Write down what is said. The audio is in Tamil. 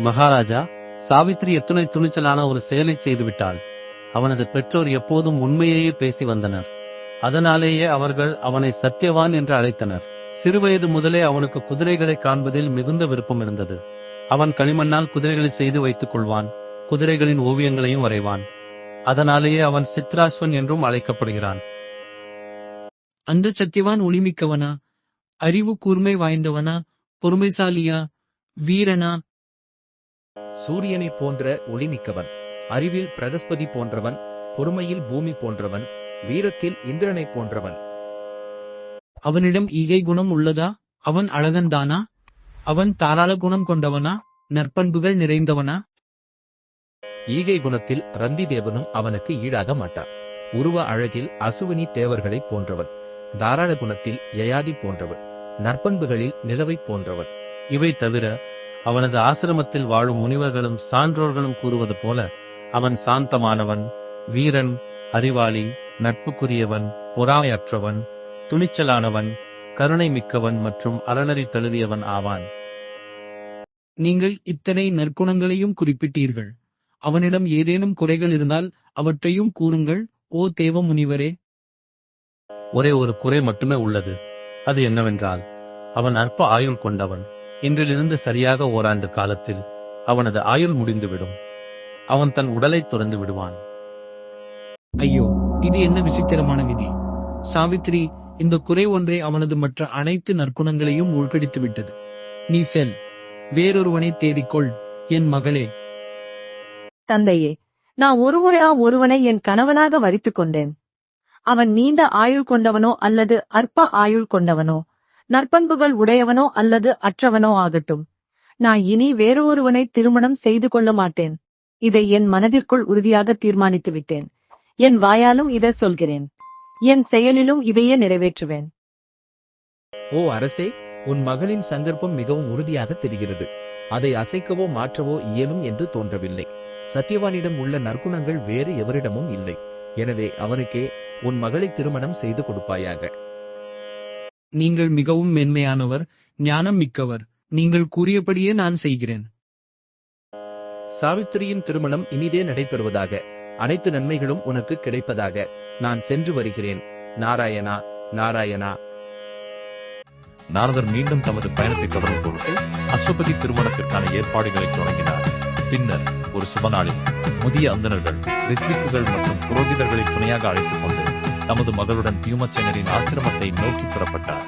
மகாராஜா, சாவித்திரி எத்துணை துணிச்சலான ஒரு செயலை செய்துவிட்டாள். அவனது பெற்றோர் எப்போதும் உண்மையையே பேசி வந்தனர். அதனாலேயே அவர்கள் அவனை சத்தியவான் என்று அழைத்தனர். சிறுவயது முதலே அவனுக்கு குதிரைகளை காண்பதில் மிகுந்த விருப்பம் இருந்தது. அவன் களிமண்ணால் குதிரைகளை செய்து வைத்துக் கொள்வான். குதிரைகளின் ஓவியங்களையும் வரைவான். அதனாலேயே அவன் சித்ராஸ்வன் என்றும் அழைக்கப்படுகிறான். அந்த சத்தியவான் ஒளிமிக்கவனா? அறிவு கூர்மை வாய்ந்தவனா? பொறுமைசாலியா? வீரனா? சூரியனை போன்ற ஒளிமிக்கவன், அறிவில் பிரகஸ்பதி போன்றவன், பொறுமையில் பூமி போன்றவன், வீரத்தில் இந்திரனை போன்றவன். அவனிடம் ஈகை குணம் உள்ளதா? அவன் அழகன்தானா? அவன் தாராள குணம் கொண்டவனா? நற்பண்புகள் நிறைந்தவனா? ஈகை குணத்தில் ரந்தி தேவனும் அவனுக்கு ஈடாக மாட்டான். உருவ அழகில் அசுவினி தேவர்களை போன்றவன். தாராள குணத்தில் யயாதி போன்றவன். நற்பண்புகளில் நிலவை போன்றவன். இவை தவிர அவனது ஆசிரமத்தில் வாழும் முனிவர்களும் சான்றோர்களும் கூறுவது போல அவன் சாந்தமானவன், வீரன், அறிவாளி, நட்புக்குரியவன், பொறாமையற்றவன், துணிச்சலானவன், கருணை மிக்கவன் மற்றும் அறநெறி தழுவியவன் ஆவான். நீங்கள் இத்தனை நற்குணங்களையும் குறிப்பிட்டீர்கள். அவனிடம் ஏதேனும் குறைகள் இருந்தால் அவற்றையும் கூறுங்கள், ஓ தேவ முனிவரே. ஒரே ஒரு குறை மட்டுமே உள்ளது. அது என்னவென்றால், அவன் அற்ப ஆயுள் கொண்டவன். இன்றிலிருந்து சரியாக ஓராண்டு காலத்தில் அவனது ஆயுள் முடிந்துவிடும். அவன் தன் உடலை துறந்து விடுவான். ஐயோ, இது என்ன விசித்திரமான விதி! சாவித்ரி, இந்த குறை ஒன்றே அவனது மற்ற அனைத்து நற்குணங்களையும் மூழ்கடித்து விட்டது. நீ செல், வேறொருவனை தேடிக்கொள், என் மகளே. தந்தையே, நான் ஒருவனை என் கணவனாக வரித்துக் கொண்டேன். அவன் நீண்ட ஆயுள் கொண்டவனோ அல்லது அற்ப ஆயுள் கொண்டவனோ, நற்பண்புகள் உடையவனோ அல்லது அற்றவனோ ஆகட்டும், நான் இனி வேறொருவனை திருமணம் செய்து கொள்ள மாட்டேன். இதை என் மனதிற்குள் உறுதியாக தீர்மானித்து விட்டேன். என் வாயாலும் இதை சொல்கிறேன். என் செயலிலும் இதையே நிறைவேற்றுவேன். ஓ அரசே, உன் மகளின் சங்கல்பம் மிகவும் உறுதியாக தெரிகிறது. அதை அசைக்கவோ மாற்றவோ இயலும் என்று தோன்றவில்லை. சத்தியவானிடம் உள்ள நற்குணங்கள் வேறு எவரிடமும் இல்லை. எனவே அவனுக்கே உன் மகளை திருமணம் செய்து கொடுப்பாயாக. நீங்கள் மிகவும் மென்மையானவர், ஞானம் மிக்கவர். நீங்கள் கூறியபடியே நான் செய்கிறேன். சாவித்திரியின் திருமணம் இனிதே நடைபெறுவதாக. அனைத்து நன்மைகளும் உனக்கு கிடைப்பதாக. நான் சென்று வருகிறேன். நாராயணா, நாராயணா. நாரதர் மீண்டும் தமது பயணத்தை தொடரும் பொருட்டு அஸ்வபதி திருமணத்திற்கான ஏற்பாடுகளை தொடங்கினார். பின்னர் ஒரு சுபநாளில் முதிய அந்தணர்கள், ரித்விக்குகள் மற்றும் புரோகிதர்களை துணையாக அழைத்துக் கொண்டு தமது மகளுடன் தியுமச்சேனரின் ஆசிரமத்தை நோக்கி புறப்பட்டார்.